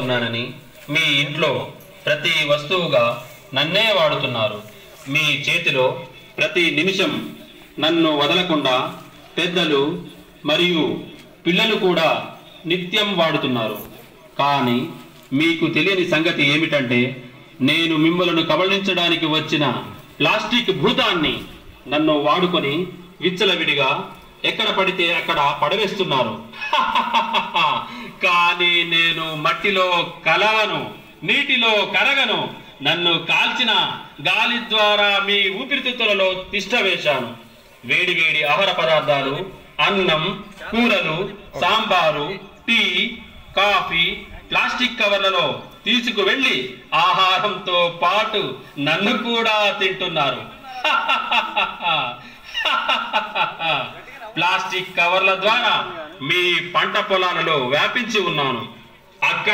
ఉన్నానని మీ ఇంట్లో ప్రతి వస్తువుగా నన్నే వాడుతున్నారు. మీ చేతిలో ప్రతి నిమిషం నన్ను వదలకుండా పెద్దలు మరియు పిల్లలు కూడా నిత్యం వాడుతున్నారు. కానీ మీకు తెలియని సంగతి ఏమిటంటే నేను మిమ్మలను కబళించడానికి వచ్చిన ప్లాస్టిక్ భూతాన్ని నన్ను వాడుకొని విచ్చలవిడిగా ఎక్కడ పడితే అక్కడ పడవేస్తున్నారు. కానీ నేను మట్టిలో కలవను, నీటిలో కరగను. నన్ను కాల్చిన గాలి ద్వారా మీ ఊపిరితిత్తులలో తిష్ట వేశాను. వేడి వేడి ఆహార పదార్థాలు, అన్నం, కూరలు, సాంబారు, టీ, కాఫీ ప్లాస్టిక్ కవర్లలో తీసుకువెళ్ళి ఆహారంతో పాటు నన్ను కూడా తింటున్నారు. ప్లాస్టిక్ కవర్ల ద్వారా మీ పంట పొలాలలో వ్యాపించి ఉన్నాను. అక్కడ